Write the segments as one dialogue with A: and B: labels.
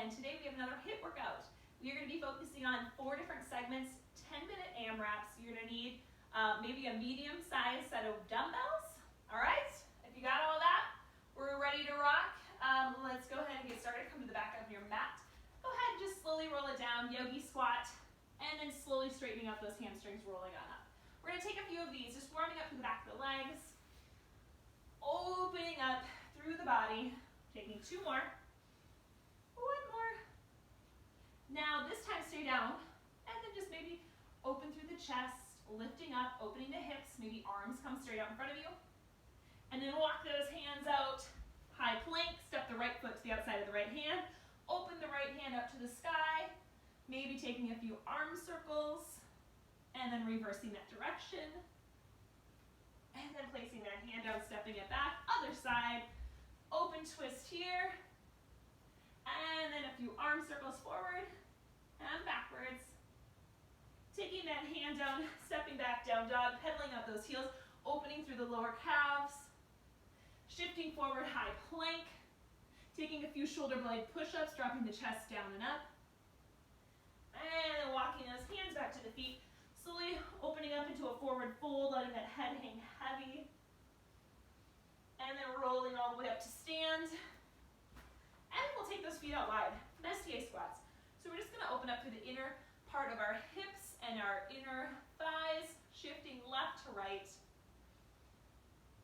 A: and today we have another HIIT workout. We're going to be focusing on 4 different segments, 10-minute AMRAPs. You're going to need maybe a medium-sized set of dumbbells. All right, if you got all that, we're ready to rock. Let's go ahead and get started. Come to the back of your mat. Go ahead and just slowly roll it down, Yogi Squat, and then slowly straightening up those hamstrings, rolling on up. We're going to take a few of these, just warming up through the back of the legs, opening up through the body, taking 2 more. 1 more. Now this time stay down and then just maybe open through the chest, lifting up, opening the hips, maybe arms come straight out in front of you. And then walk those hands out, high plank, step the right foot to the outside of the right hand, open the right hand up to the sky, maybe taking a few arm circles, and then reversing that direction. And then placing that hand down, stepping it back, other side, open twist here. And then a few arm circles forward and backwards. Taking that hand down, stepping back, down dog, pedaling out those heels, opening through the lower calves. Shifting forward, high plank. Taking a few shoulder blade push-ups, dropping the chest down and up. And then walking those hands back to the feet. Slowly opening up into a forward fold, letting that head hang heavy. And then rolling all the way up to stand. And we'll take those feet out wide, STA squats. So we're just going to open up through the inner part of our hips and our inner thighs, shifting left to right.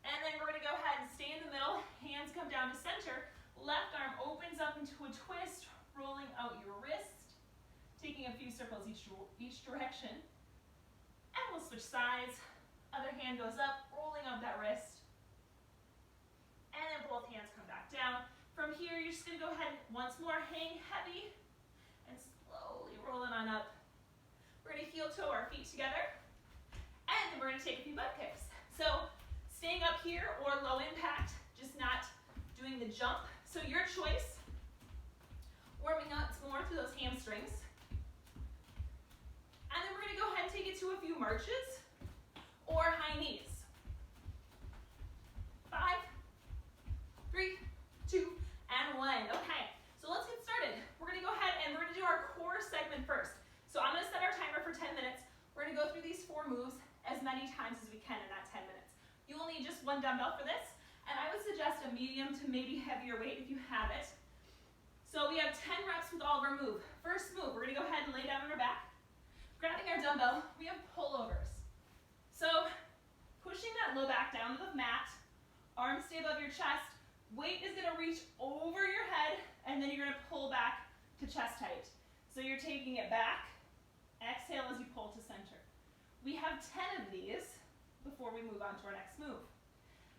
A: And then we're going to go ahead and stay in the middle, hands come down to center, left arm opens up into a twist, rolling out your wrist, taking a few circles each direction. And we'll switch sides, other hand goes up, rolling out that wrist. And then both hands come back down. From here, you're just going to go ahead and once more, hang heavy and slowly rolling on up. We're going to heel toe our feet together, and then we're going to take a few butt kicks. So staying up here or low impact, just not doing the jump. So your choice, warming up more through those hamstrings. And then we're going to go ahead and take it to a few marches or high knees. 5, 3, 2, and 1. Okay, so let's get started. We're going to go ahead and we're going to do our core segment first. So I'm going to set our timer for 10 minutes. We're going to go through these 4 moves as many times as we can in that 10 minutes. You will need just 1 dumbbell for this, and I would suggest a medium to maybe heavier weight if you have it. So we have 10 reps with all of our move. First move, we're going to go ahead and lay down on our back. Grabbing our dumbbell, we have pullovers. So pushing that low back down to the mat, arms stay above your chest. Weight is going to reach over your head, and then you're going to pull back to chest height. So you're taking it back, exhale as you pull to center. We have 10 of these before we move on to our next move.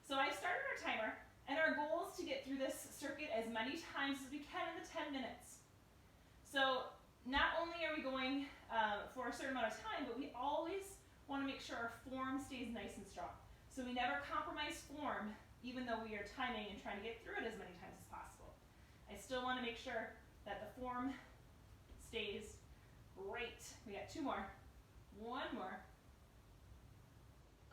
A: So I started our timer, and our goal is to get through this circuit as many times as we can in the 10 minutes. So not only are we going for a certain amount of time, but we always want to make sure our form stays nice and strong. So we never compromise form, even though we are timing and trying to get through it as many times as possible. I still want to make sure that the form stays great. We got 2 more. 1 more.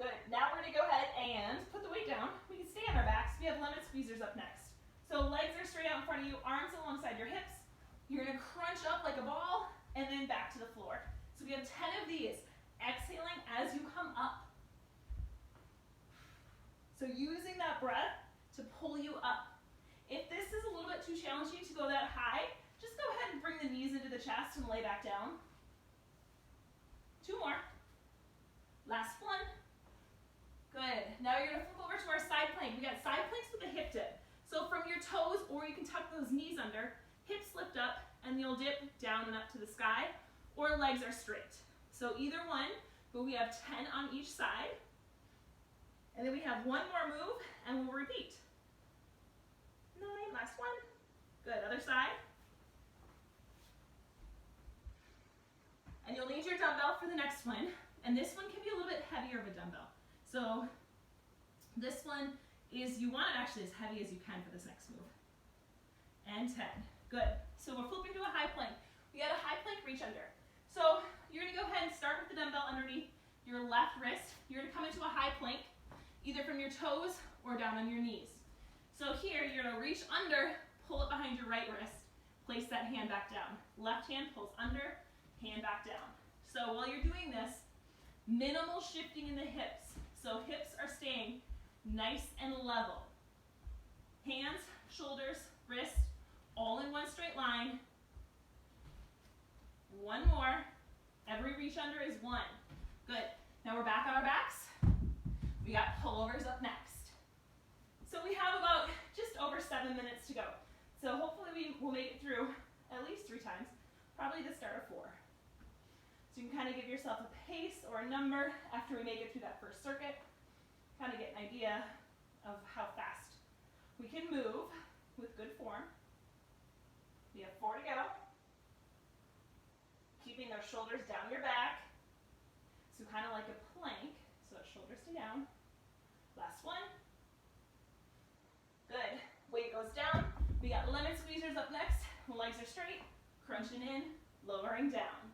A: Good. Now we're going to go ahead and put the weight down. We can stay on our backs. We have lemon squeezers up next. So legs are straight out in front of you, arms alongside your hips. You're going to crunch up like a ball and then back to the floor. So we have 10 of these. Exhaling as you come up. So using that breath to pull you up. If this is a little bit too challenging to go that high, just go ahead and bring the knees into the chest and lay back down. 2 more. Last 1. Good. Now you're going to flip over to our side plank. We got side planks with a hip dip. So from your toes, or you can tuck those knees under, hips lift up, and you'll dip down and up to the sky, or legs are straight. So either one, but we have 10 on each side. And then we have 1 more move, and we'll repeat. 9, last 1. Good, other side. And you'll need your dumbbell for the next one. And this one can be a little bit heavier of a dumbbell. So this one is, you want it actually as heavy as you can for this next move. And 10. Good. So we're flipping to a high plank. We got a high plank reach under. So you're going to go ahead and start with the dumbbell underneath your left wrist. You're going to come into a high plank, either from your toes or down on your knees. So here, you're going to reach under, pull it behind your right wrist, place that hand back down. Left hand pulls under, hand back down. So while you're doing this, minimal shifting in the hips. So hips are staying nice and level. Hands, shoulders, wrists, all in one straight line. One more. Every reach under is one. Good. Now we're back on our backs. We got pullovers up next. So we have about just over 7 minutes to go. So hopefully we will make it through at least 3 times, probably the start of 4. So you can kind of give yourself a pace or a number after we make it through that first circuit, kind of get an idea of how fast we can move with good form. We have 4 to go. Keeping those shoulders down your back. So kind of like a plank, so shoulders stay down. Last one. Good. Weight goes down. We got lemon squeezers up next. Legs are straight, crunching in, lowering down.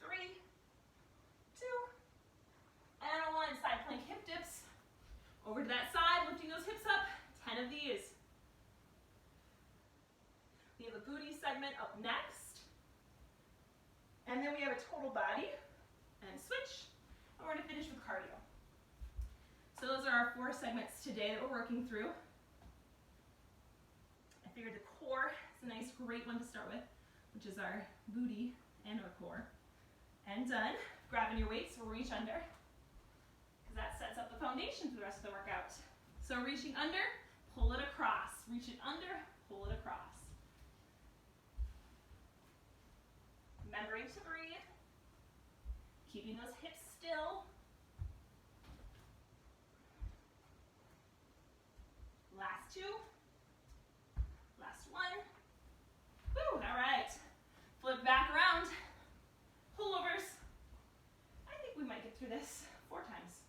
A: Three, 2, and 1. Side plank hip dips. Over to that side, lifting those hips up. 10 of these. We have a booty segment up next. And then we have a total body and switch. And we're going to finish with cardio. So those are our 4 segments today that we're working through. I figured the core is a nice, great one to start with, which is our booty and our core. And done. Grabbing your weights, we'll reach under, because that sets up the foundation for the rest of the workout. So reaching under, pull it across. Reach it under, pull it across. Remembering to breathe, keeping those hips still. Last 2, last 1. Woo, all right. Flip back around, pullovers. I think we might get through this 4 times,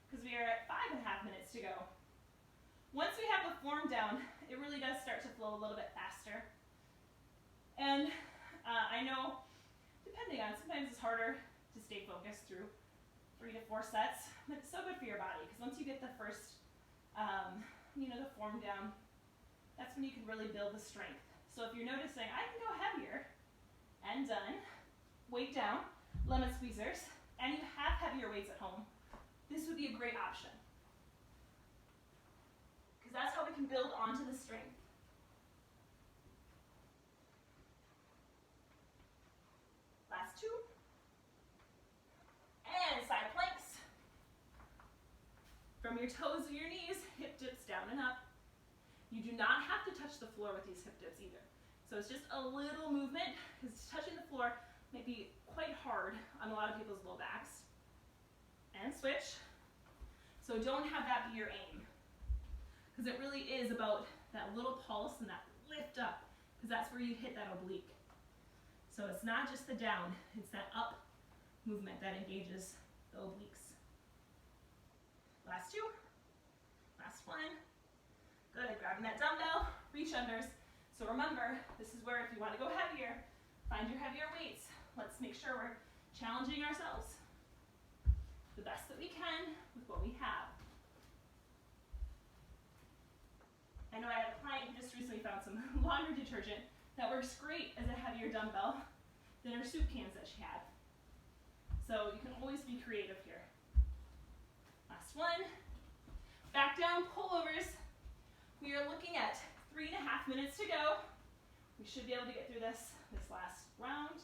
A: because we are at 5.5 minutes to go. Once we have the form down, it really does start to flow a little bit faster. And I know, depending on, sometimes it's harder to stay focused through 3 to 4 sets, but it's so good for your body, because once you get the first, the form down, that's when you can really build the strength. So if you're noticing, I can go heavier, and done, weight down, lemon squeezers, and you have heavier weights at home, this would be a great option. Because that's how we can build onto the strength. Last 2. And side planks. From your toes to your knees, hip dips down and up. You do not have to touch the floor with these hip dips either. So it's just a little movement, because touching the floor may be quite hard on a lot of people's low backs. And switch. So don't have that be your aim, because it really is about that little pulse and that lift up, because that's where you hit that oblique. So it's not just the down, it's that up movement that engages the obliques. Last 2, last 1. Good, grabbing that dumbbell, reach unders. So remember, this is where if you want to go heavier, find your heavier weights. Let's make sure we're challenging ourselves the best that we can with what we have. I know I had a client who just recently found some laundry detergent that works great as a heavier dumbbell than her soup cans that she had. So you can always be creative here. Last 1. Back down, pullovers. We are looking at 3.5 minutes to go. We should be able to get through this last round.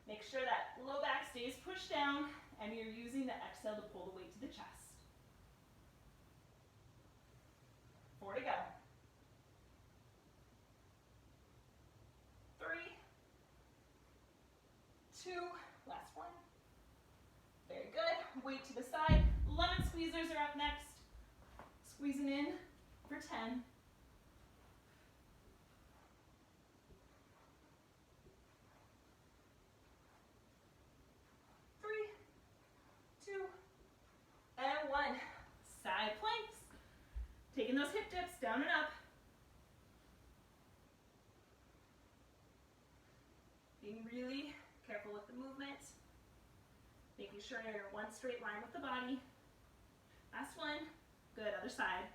A: Make sure that low back stays pushed down and you're using the exhale to pull the weight to the chest. 4 to go. 3, 2, last 1. Very good. Weight to the side. Lemon squeezers are up next. Squeezing in for 10. 3, 2, and 1. Side planks. Taking those hip dips down and up. Being really careful with the movement. Making sure you're in one straight line with the body. Last one. Good, other side.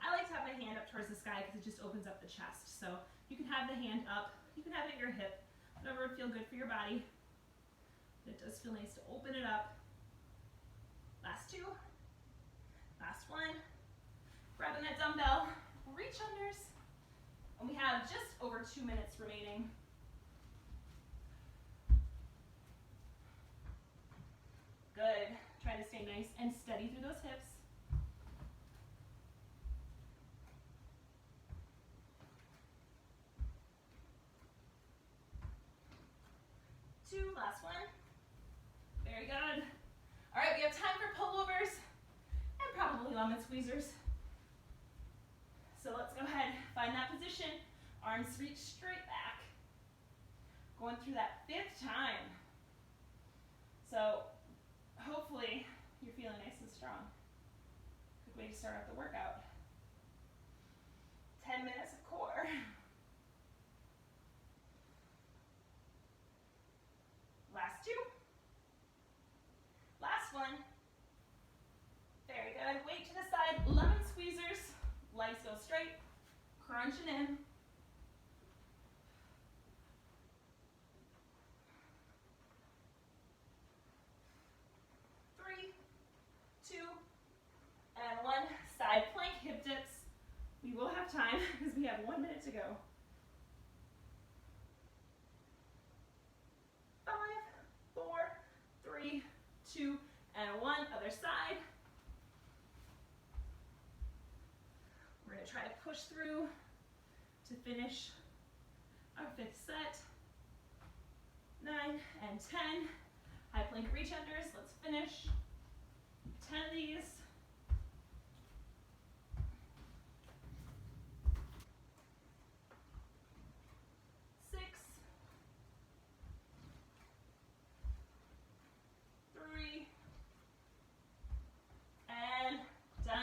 A: I like to have my hand up towards the sky because it just opens up the chest. So you can have the hand up, you can have it at your hip, whatever would feel good for your body. It does feel nice to open it up. Last two. Last one. Grabbing that dumbbell, reach unders. And we have just over 2 minutes remaining. Good. Try to stay nice and steady through those hips. Two, last one. Very good. All right, we have time for pullovers and probably lemon squeezers. So let's go ahead, find that position. Arms reach straight back. Going through that 5th time. So hopefully you're feeling nice and strong. Good way to start off the workout. 10 minutes of core. Last two. Last one. Very good. Weight to the side, lemon squeezers. Legs go straight, crunching in. Three, two, and one. Side plank, hip dips. We will have time because we have 1 minute to go. 5, 4, 3, 2, and 1. Other side. We're going to try to push through to finish our 5th set. 9 and 10. High plank reach unders. Let's finish 10 of these. 6, 3, and done.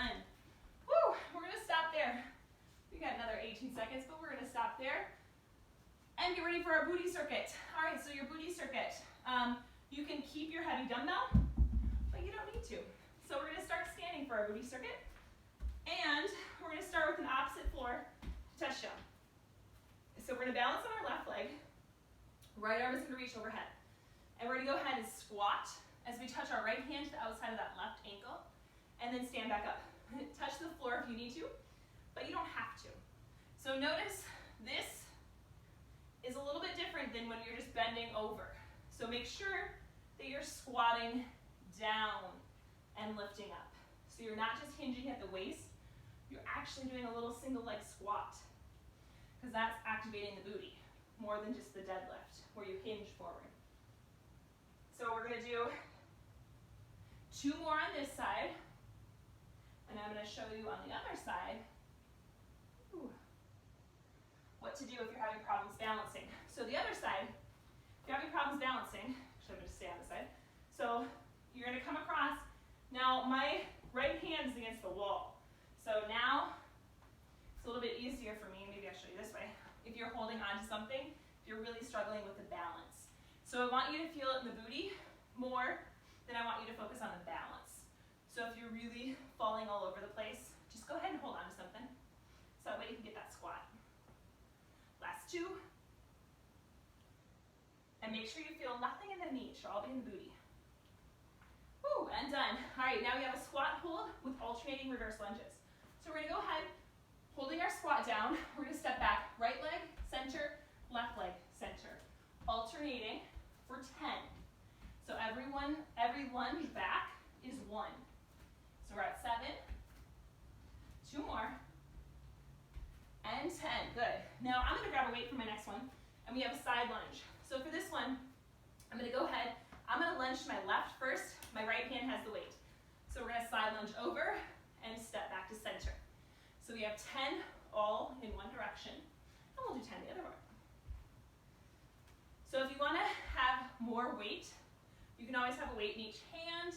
A: Woo! We're going to stop there. We got another 18 seconds, but we're going to stop there and get ready for our booty circuit. All right, so your booty circuit. You can keep your heavy dumbbell, but you don't need to. So we're going to start standing for our booty circuit, and we're going to start with an opposite floor to touchdown. So we're going to balance on our left leg. Right arm is going to reach overhead. And we're going to go ahead and squat as we touch our right hand to the outside of that left ankle, and then stand back up. Touch the floor if you need to, but you don't have to. So notice this is a little bit different than when you're just bending over. So make sure that you're squatting down and lifting up. So you're not just hinging at the waist, you're actually doing a little single leg squat, because that's activating the booty more than just the deadlift where you hinge forward. So we're going to do 2 more on this side, and I'm going to show you on the other side what to do if you're having problems balancing. So the other side, if you're having problems balancing, should I just stay on this side? So you're going to come across. Now my right hand is against the wall. So now it's a little bit easier for me. Maybe I'll show you this way. If you're holding on to something, if you're really struggling with the balance. So I want you to feel it in the booty more than I want you to focus on the balance. So if you're really falling all over the place, just go ahead and hold on to something. So that way you can get that squat. Last 2. And make sure you feel nothing in the knee. It should all be in the booty. Woo, and done. All right, now we have a squat hold with alternating reverse lunges. So we're going to go ahead, holding our squat down. We're going to step back. Right leg, center, left leg, center. Alternating for 10. So every lunge back is 1. So we're at 7. 2 more. And 10. Good. Now I'm going to grab a weight for my next one, and we have a side lunge. So for this one, I'm going to go ahead. I'm going to lunge to my left first. My right hand has the weight. So we're going to side lunge over and step back to center. So we have 10 all in one direction, and we'll do 10 the other way. So if you want to have more weight, you can always have a weight in each hand.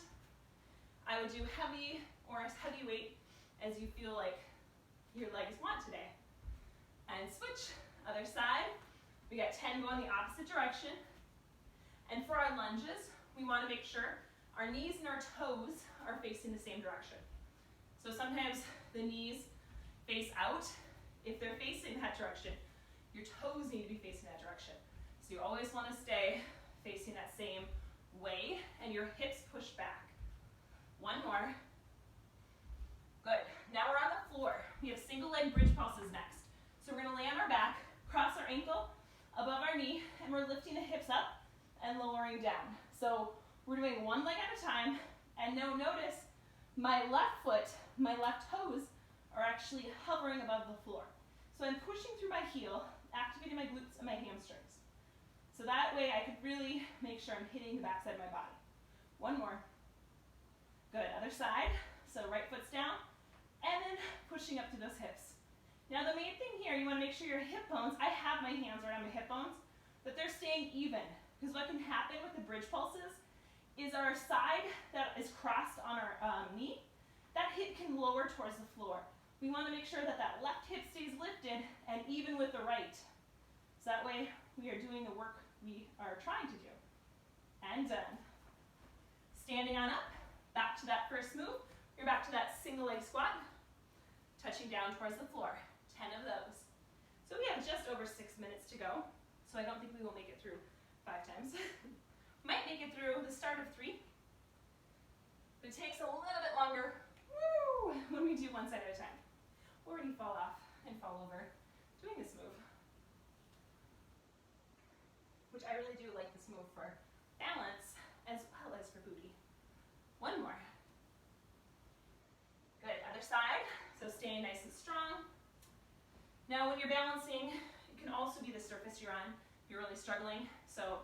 A: I would do heavy or as heavy weight as you feel like your legs want today. And switch, other side. We got 10 going the opposite direction. And for our lunges, we want to make sure our knees and our toes are facing the same direction. So sometimes the knees face out. If they're facing that direction, your toes need to be facing that direction. So you always want to stay facing that same way, and your hips push back. One more. Good. Now we're on the floor. We have single leg bridge pulses next. So we're going to lay on our back, cross our ankle above our knee, and we're lifting the hips up and lowering down. So we're doing one leg at a time, and now notice my left foot, my left toes are actually hovering above the floor. So I'm pushing through my heel, activating my glutes and my hamstrings. So that way I could really make sure I'm hitting the backside of my body. One more. Good, other side. So right foot's down, and then pushing up to those hips. Now the main thing here, you want to make sure your hip bones, I have my hands right on my hip bones, but they're staying even. Because what can happen with the bridge pulses is our side that is crossed on our knee, that hip can lower towards the floor. We want to make sure that that left hip stays lifted and even with the right. So that way we are doing the work we are trying to do. And done. Standing on up, back to that first move. You're back to that single leg squat, touching down towards the floor. 10 of those. So we have just over 6 minutes to go. So I don't think we will make it through 5 times. Might make it through the start of 3. But it takes a little bit longer when we do one side at a time. Or when you fall off and fall over doing this move. Which I really do like this move for balance as well as for booty. One more. Good, other side. So staying nice and strong. Now when you're balancing, it can also be the surface you're on. If you're really struggling. So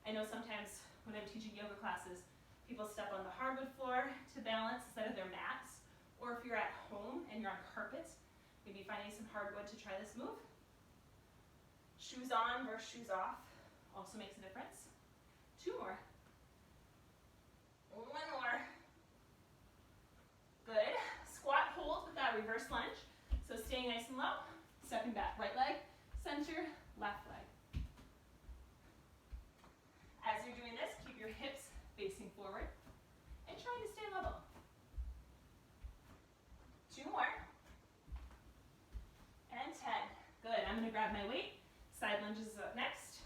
A: I know sometimes when I'm teaching yoga classes, people step on the hardwood floor to balance instead of their mats. Or if you're at home and you're on carpet, maybe finding some hardwood to try this move. Shoes on versus shoes off also makes a difference. 2 more. 1 more. Good. Squat hold with that reverse lunge. So staying nice and low, stepping back. Right leg, center, left leg. As you're doing this, keep your hips facing forward and trying to stay level. 2 more. And 10. Good. I'm going to grab my weight. Side lunges is up next.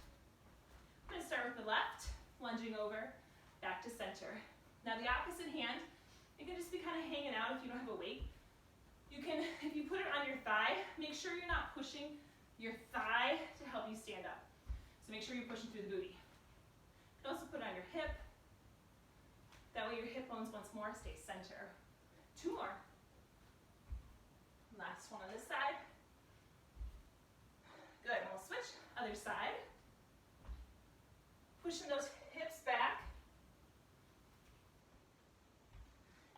A: I'm going to start with the left, lunging over, back to center. Now the opposite hand, it can just be kind of hanging out if you don't have a weight. You can, if you put it on your thigh, make sure you're not pushing your thigh to help you stand up. So make sure you're pushing through the booty. You can also put it on your hip. That way your hip bones once more stay center. 2 more. Last one on this side. Good, and we'll switch, other side. Pushing those hips back.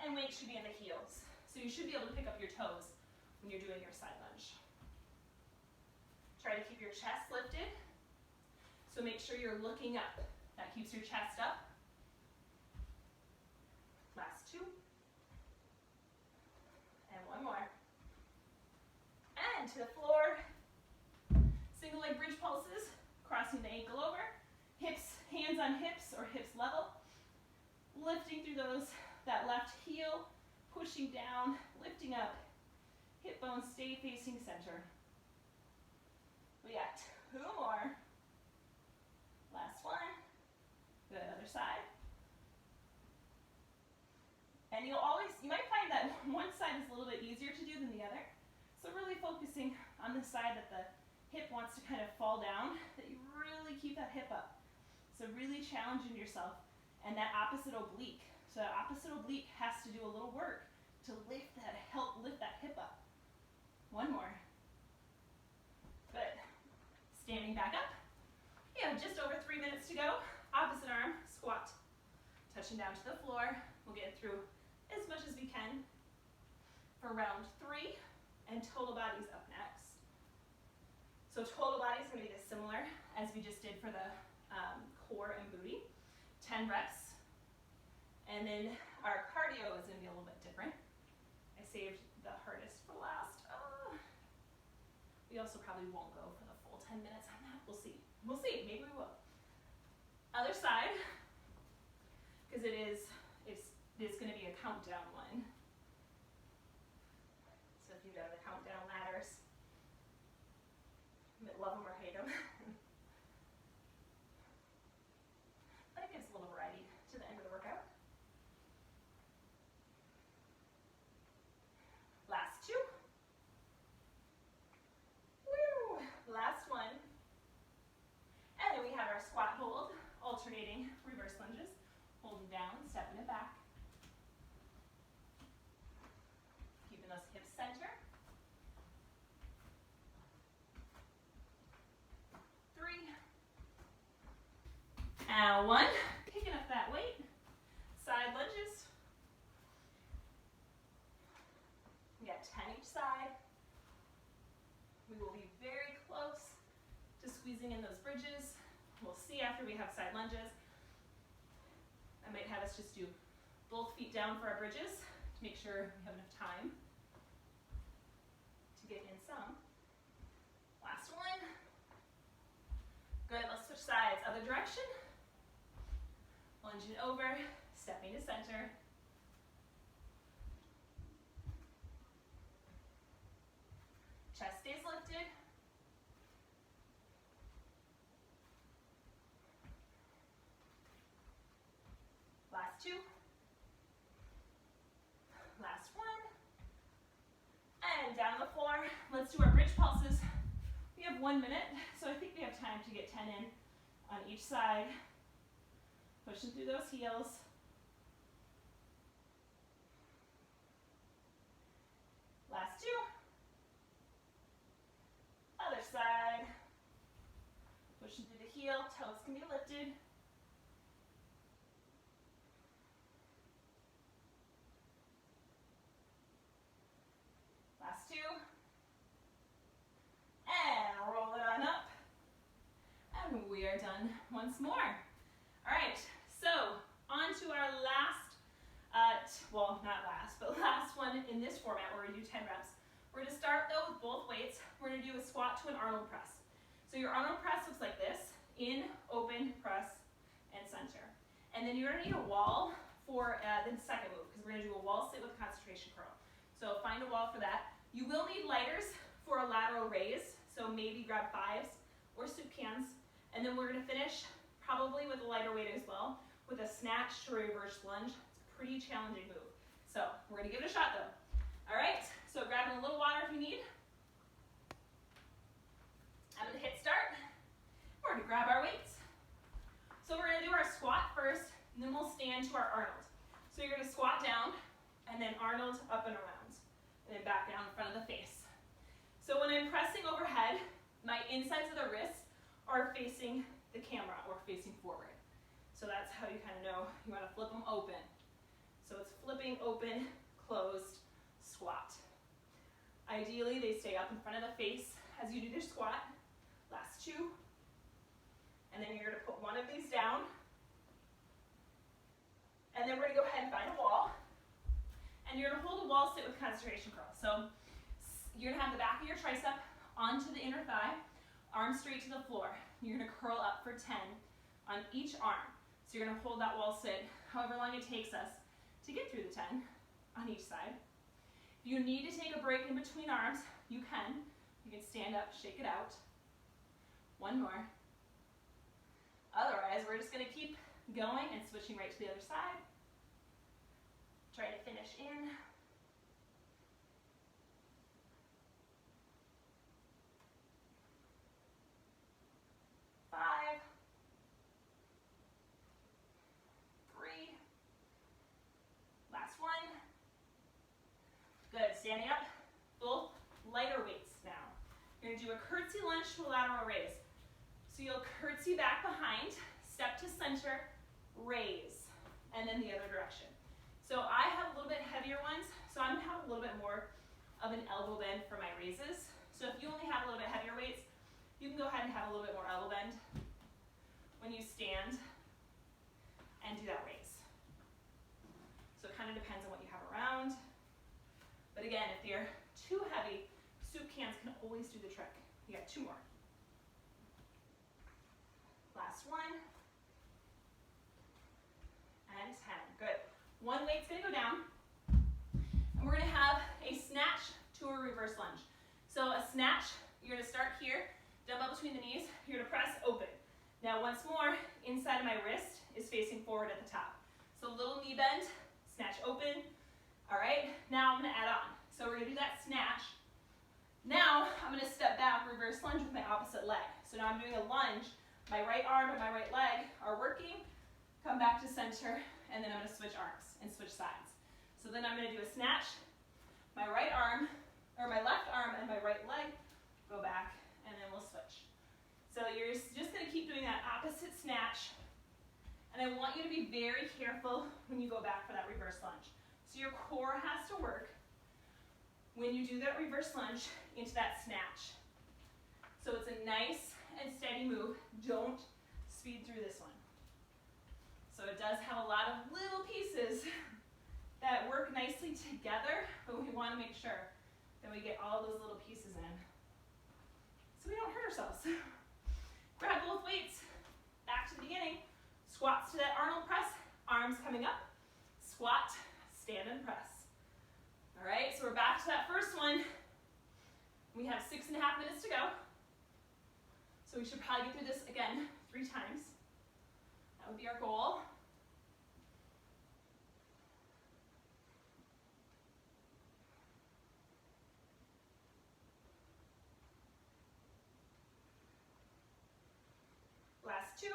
A: And weight should be in the heels. So you should be able to pick up your toes when you're doing your side lunge. Try to keep your chest lifted. So make sure you're looking up. That keeps your chest up. Last 2. And 1 more. And to the floor. Single leg bridge pulses, crossing the ankle over. Hips, hands on hips or hips level. Lifting through those, that left heel, pushing down, lifting up. Hip bones stay facing center. We got 2 more. Last one. Good, other side. And you might find that one side is a little bit easier to do than the other. So really focusing on the side that the hip wants to kind of fall down, that you really keep that hip up. So really challenging yourself. And that opposite oblique. So that opposite oblique has to do a little work to help lift that hip up. 1 more. Good. Standing back up. We have just over 3 minutes to go. Opposite arm, squat. Touching down to the floor. We'll get through as much as we can for round 3. And total body's up next. So total body is going to be this similar as we just did for the core and booty. 10 reps. And then our cardio is going to be a little bit different. I saved the hardest for last. We also probably won't go for the full 10 minutes on that. We'll see. We'll see, maybe we will. Other side, because it's going to be a countdown one. So if you've done the countdown ladders, you might love them or hate them. But it gives a little variety to the end of the workout. Last two. Woo! Last one. And then we have our squat hold, alternating reverse lunges. Holding down, stepping it back. Keeping those hips center. 3. And 1. Picking up that weight. Side lunges. We got 10 each side. We will be very close to squeezing in those bridges. We'll see after we have side lunges. I might have us just do both feet down for our bridges to make sure we have enough time to get in some. Last one. Good, let's switch sides. Other direction. Lunging over, stepping to center. Chest stays lifted. Last two. Last one. And down on the floor. Let's do our bridge pulses. We have 1 minute, so I think we have time to get 10 in on each side. Pushing through those heels. Last two. Other side. Pushing through the heel, toes can be lifted. Last two. And roll it on up. And we are done once more. All right, so on to our last, well, not last, but last one in this format where we do 10 reps. We're going to start though with both weights. We're going to do a squat to an Arnold press. So your Arnold press looks like this: in, open, press, and center. And then you're going to need a wall for the second move, because we're going to do a wall sit with concentration curl. So find a wall for that. You will need lighters for a lateral raise, so maybe grab 5s or soup cans. And then we're going to finish probably with a lighter weight as well, with a snatch to reverse lunge. It's a pretty challenging move. So we're going to give it a shot though. All right, so grabbing a little water if you need. I'm going to hit start. We're going to grab our weights. So we're going to do our squat first, and then we'll stand to our Arnold. So you're going to squat down, and then Arnold up and around, and then back down in front of the face. So when I'm pressing overhead, my insides of the wrists are facing the camera or facing forward. So that's how you kind of know you want to flip them open. So it's flipping open, closed, squat. Ideally, they stay up in front of the face as you do your squat. Last two. And then you're going to put one of these down. And then we're going to go ahead and find a wall. And you're going to hold a wall sit with concentration curl. So you're going to have the back of your tricep onto the inner thigh, arm straight to the floor. You're going to curl up for 10 on each arm. So you're going to hold that wall sit however long it takes us to get through the 10 on each side. If you need to take a break in between arms, you can. You can stand up, shake it out. One more. Otherwise, we're just going to keep going and switching right to the other side. Try to finish in. Five. 3. Last one. Good, standing up. Both lighter weights now. You're going to do a curtsy lunge to a lateral raise. So you'll curtsy back behind, step to center, raise, and then the other direction. So I have a little bit heavier ones, so I'm going to have a little bit more of an elbow bend for my raises. So if you only have a little bit heavier weights, you can go ahead and have a little bit more elbow bend when you stand and do that raise. So it kind of depends on what you have around. But again, if they're too heavy, soup cans can always do the trick. You got 2 more. One weight's gonna go down, and we're gonna have a snatch to a reverse lunge. So a snatch, you're gonna start here, dumbbell between the knees, you're gonna press open. Now once more, inside of my wrist is facing forward at the top. So a little knee bend, snatch open. All right, now I'm gonna add on. So we're gonna do that snatch. Now I'm gonna step back, reverse lunge with my opposite leg. So now I'm doing a lunge. My right arm and my right leg are working. Come back to center, and then I'm gonna switch arms and switch sides. So then I'm gonna do a snatch. My right arm, or my left arm and my right leg go back, and then we'll switch. So you're just gonna keep doing that opposite snatch. And I want you to be very careful when you go back for that reverse lunge. So your core has to work when you do that reverse lunge into that snatch. So it's a nice and steady move. Don't speed through this one. So it does have a lot of little pieces that work nicely together, but we want to make sure that we get all those little pieces in so we don't hurt ourselves. Grab both weights, back to the beginning. Squats to that Arnold press, arms coming up. Squat, stand and press. All right, so we're back to that first one. We have 6.5 minutes to go. So we should probably get through this again 3 times. That would be our goal. Last 2.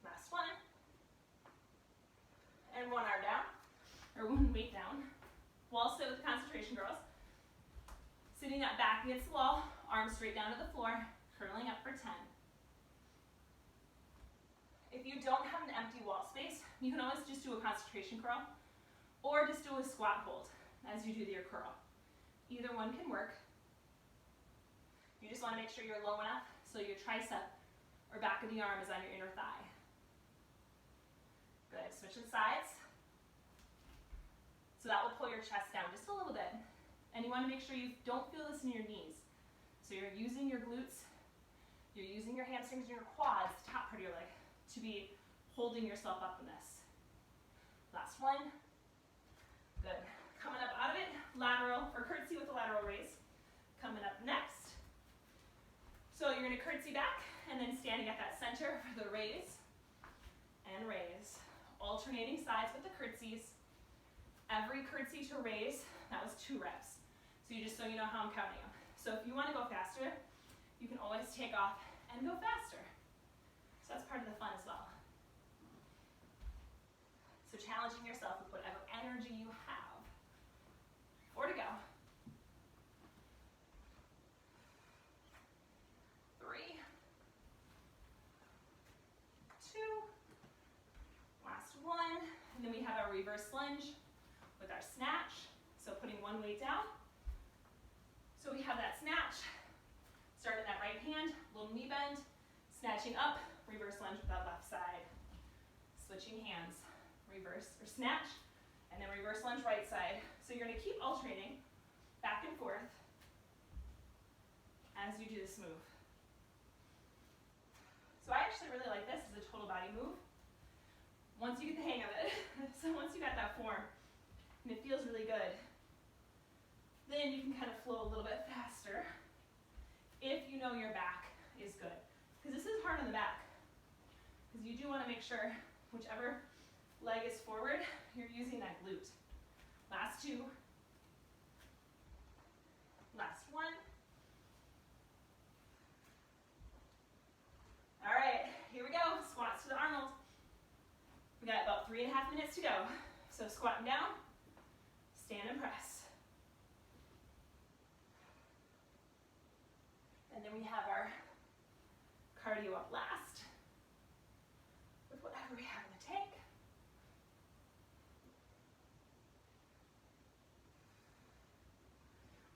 A: Last 1. And 1 arm down, or 1 weight down. Wall sit with the concentration, girls. Sitting up back against the wall, arms straight down to the floor, curling up for 10. If you don't have an empty wall space, you can always just do a concentration curl, or just do a squat hold as you do your curl. Either one can work. You just want to make sure you're low enough so your tricep or back of the arm is on your inner thigh. Good, switching sides. So that will pull your chest down just a little bit. And you want to make sure you don't feel this in your knees. So you're using your glutes, you're using your hamstrings and your quads, the top part of your leg, to be holding yourself up in this. Last 1. Good. Coming up out of it, lateral, or curtsy with a lateral raise. Coming up next. So you're going to curtsy back, and then standing at that center for the raise and raise. Alternating sides with the curtsies. Every curtsy to raise, that was 2 reps. So you know how I'm counting them. So if you want to go faster, you can always take off and go faster. So that's part of the fun as well. So challenging yourself with whatever energy you have. 4 to go. 3. 2. Last 1. And then we have our reverse lunge with our snatch. So putting 1 weight down. So we have that snatch. Start in that right hand, little knee bend, snatching up, reverse lunge with that left side. Switching hands, reverse or snatch, and then reverse lunge right side. So you're going to keep alternating back and forth as you do this move. So I actually really like this as a total body move. Once you get the hang of it, so once you got that form, and it feels really good, then you can kind of flow a little bit faster if you know your back is good. Because this is hard on the back. Because you do want to make sure whichever leg is forward, you're using that glute. Last 2. Last 1. All right, here we go. Squats to the Arnold. We got about 3.5 minutes to go. So squatting down, stand and press. And then we have our cardio up last with whatever we have in the tank.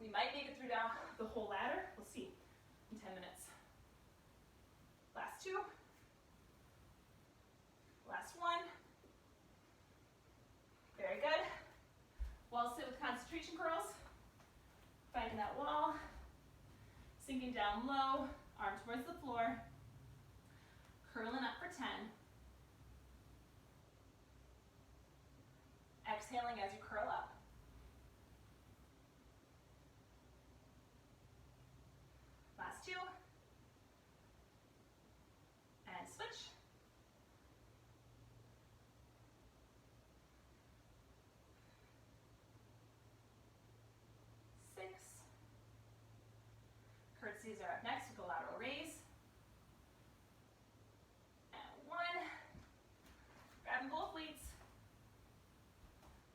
A: We might make it through down the whole ladder. We'll see in 10 minutes. Last 2. Last 1. Very good. Wall sit with concentration curls. Finding that wall. Sinking down low, arm towards the floor. Curling up for 10. Exhaling as you curl up. Last two. And switch. Six. Curtsies are up next with a lateral raise. And one. Grabbing both weights.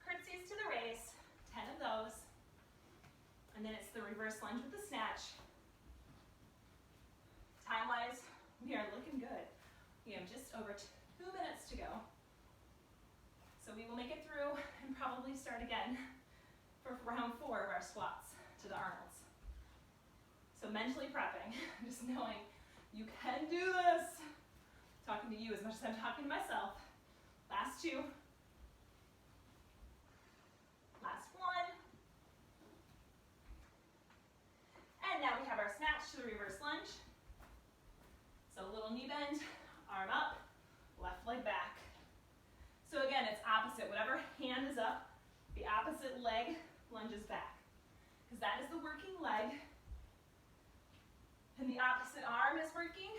A: Curtsies to the raise. 10 of those. And then it's the reverse lunge with the snatch. Time-wise, we are looking good. We have just over 2 minutes to go. So we will make it through and probably start again for round 4 of our squats to the Arnolds. So mentally prepping, just knowing you can do this. Talking to you as much as I'm talking to myself. Last 2. Last 1. And now we have our snatch to the reverse lunge. So a little knee bend, arm up, left leg back. So again, it's opposite. Whatever hand is up, the opposite leg lunges back. Because that is the working leg. And the opposite arm is working.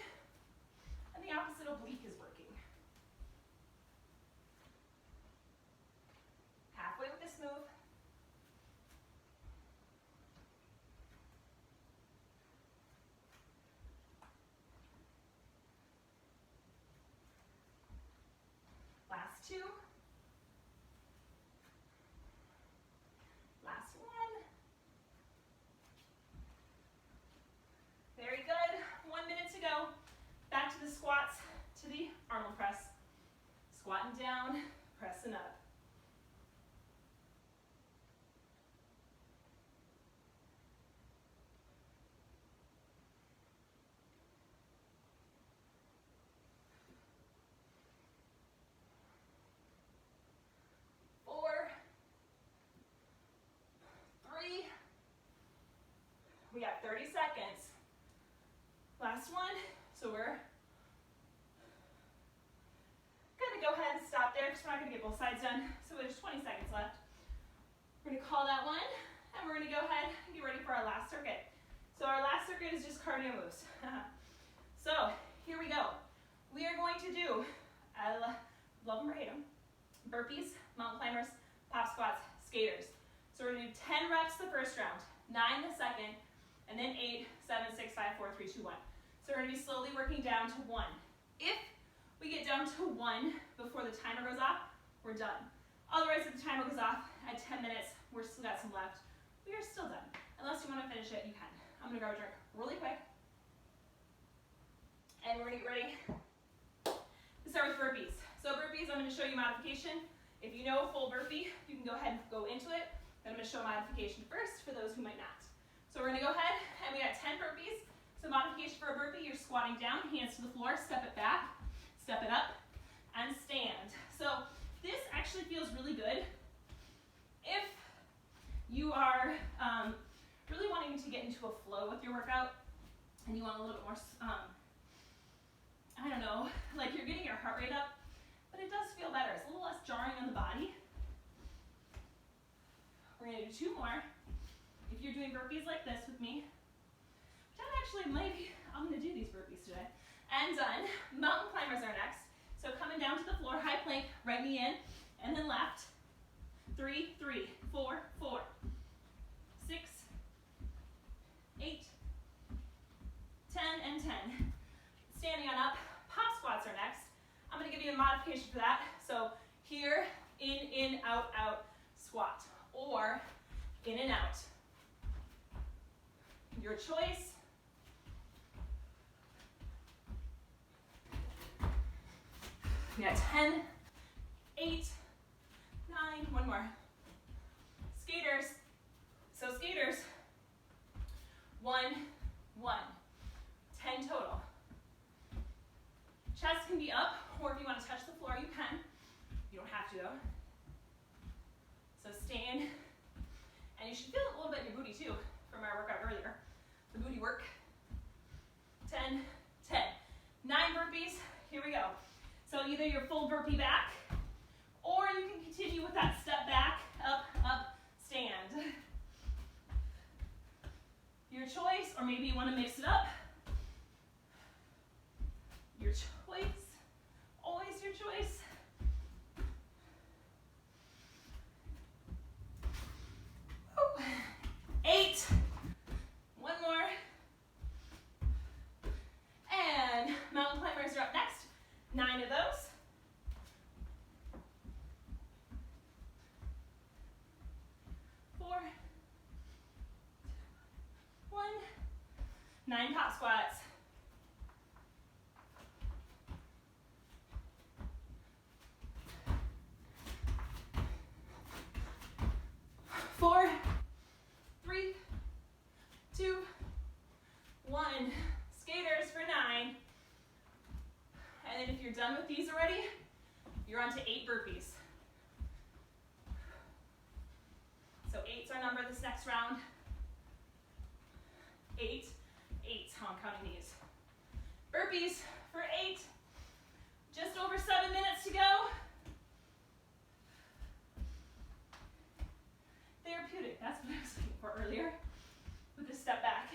A: And the opposite oblique is working. Halfway with this move. Last 2. Last 1. Very good. 1 minute to go. Back to the squats, to the Arnold press. Squatting down, pressing up. We got 30 seconds. Last one. So we're gonna go ahead and stop there because we're not gonna get both sides done. So there's 20 seconds left. We're gonna call that one, and we're gonna go ahead and get ready for our last circuit. So our last circuit is just cardio moves. So here we go. We are going to do, I love them or hate them, burpees, mountain climbers, pop squats, skaters. So we're gonna do 10 reps the first round, 9 the second, and then 8, 7, 6, 5, 4, 3, 2, 1. So we're gonna be slowly working down to 1. If we get down to 1 before the timer goes off, we're done. Otherwise, if the timer goes off at 10 minutes, we're still got some left, we are still done. Unless you wanna finish it, you can. I'm gonna grab a drink really quick. And we're gonna get ready to start with burpees. So burpees, I'm gonna show you modification. If you know full burpee, you can go ahead and go into it. Then I'm gonna show modification first for those who might not. So we're gonna go ahead, and we got 10 burpees. So modification for a burpee, you're squatting down, hands to the floor, step it back, step it up, and stand. So this actually feels really good if you are really wanting to get into a flow with your workout, and you want a little bit more, I don't know, like you're getting your heart rate up, but it does feel better. It's a little less jarring on the body. We're gonna do 2 more. If you're doing burpees like this with me, which I'm gonna do these burpees today, and done. Mountain climbers are next. So coming down to the floor, high plank, right knee in, and then left. 3, 3, 4, 4, 6, 8, 10, and 10. Standing on up, pop squats are next. I'm gonna give you a modification for that. So here, in, out, squat, or in and out. Your choice. We got 10, 8, 9, one more. Skaters. So skaters, 1, 1, 10 total. Chest can be up, or if you want to touch the floor, you can. You don't have to though. So stand, and you should feel it a little bit in your booty too, from our workout earlier. The booty work. 10, 10. 9 burpees, here we go. So either your full burpee back, or you can continue with that step back, up, up, stand. Your choice, or maybe you want to mix it up. Your choice, always your choice. Woo. 8, one more. And mountain climbers are up next, 9 of those. 4, 1, 9 pop squats. 4, 3, 2, 1. Skaters for 9. And then if you're done with these already, you're on to 8 burpees. So 8's our number this next round. 8, I'm counting these. Burpees for 8. Just over 7 minutes to go. Therapeutic, that's what I was looking for earlier with the step back.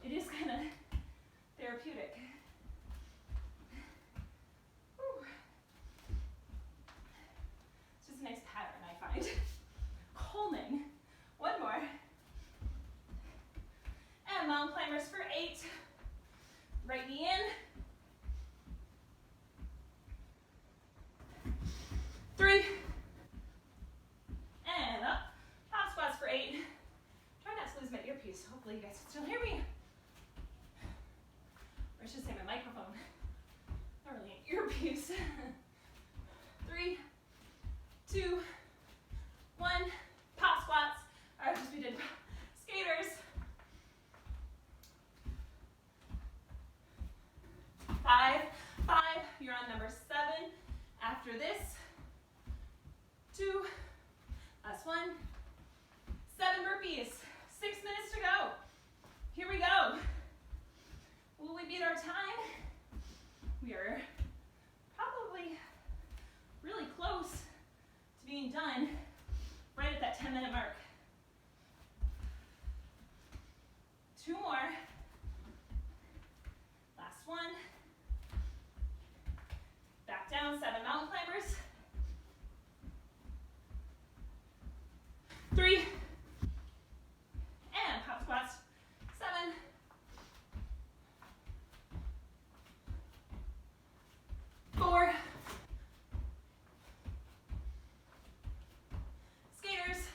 A: It is kind of therapeutic. Whew. It's just a nice pattern, I find. Calming. One more. And mountain climbers for 8. Right knee in. 3. And up. Top squats for 8. Try not to lose my earpiece. Hopefully you guys can still hear me. Or I should say my microphone. Not really an earpiece. 3, 2, 1. Pop squats. Or just we did skaters. 5. You're on number 7. After this, 2. Last one. 7 burpees. 6 minutes to go. Here we go. Will we beat our time? We are probably really close to being done, right at that 10-minute mark. 2 more. Last one. Back down, 7 mountain climbers. 3. And pop squats. 7. 4. Skaters.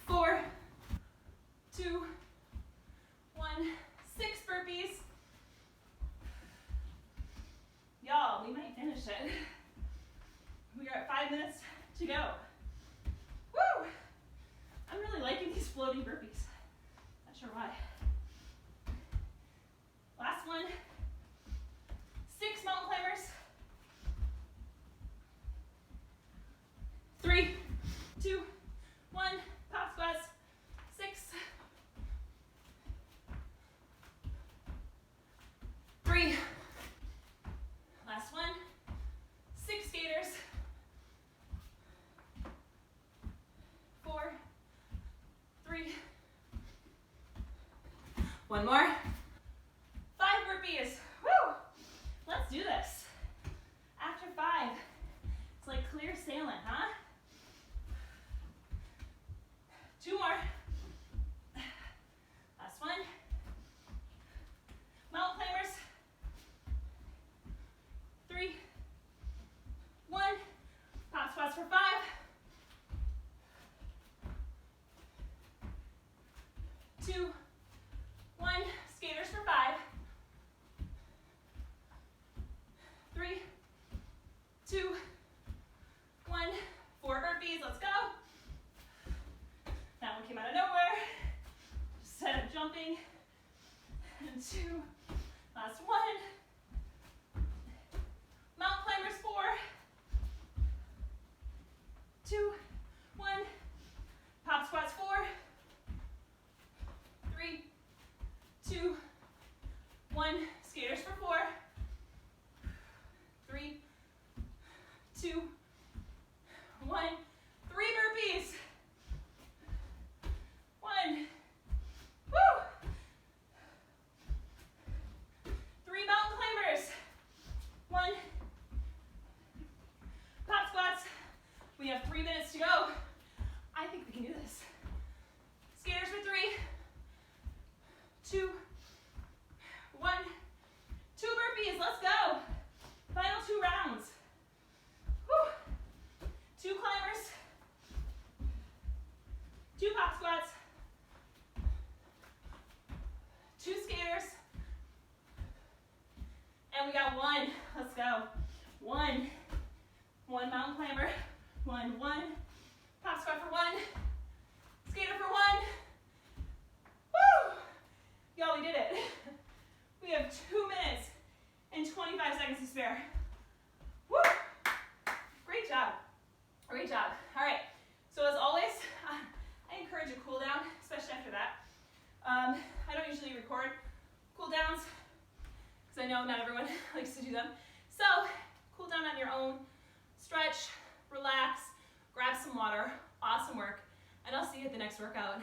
A: 4, 2, 1. 6 burpees. Y'all, we might finish it. We are at 5 minutes to go. Woo! I'm really liking these floating burpees. Not sure why. Last one. 6 mountain climbers. 3, 2, 1. Pop squats. 6. 3. Last one. 6 skaters. 4, 3. 1 more. 5 burpees. Woo! Let's do this. After 5, it's like clear sailing, huh? 2 more. Last one. Mountain climbers. 3, 1. Pop squats for 5. 2, 1. Skaters for 5. 3, 2, 1. 4 burpees. Let's go. That one came out of nowhere. Instead of jumping. And 2. Last one. Mountain climbers 4. 2, 1. Pop squats 4. 3, 2, 1. Skaters for 4. can do this. Skaters for 3, 2, 1. 2 burpees, let's go. Final 2 rounds. Whew. 2 climbers, 2 pop squats, 2 skaters, and we got 1. Let's go. 1 mountain climber, 1, pop squat for 1, skater for 1. Woo! Y'all, we did it. We have 2 minutes and 25 seconds to spare. Woo! Great job. Great job. All right. So as always, I encourage a cool down, especially after that. I don't usually record cool downs because I know not everyone likes to do them. So cool down on your own. Stretch, relax, grab some water. Awesome work. And I'll see you at the next workout.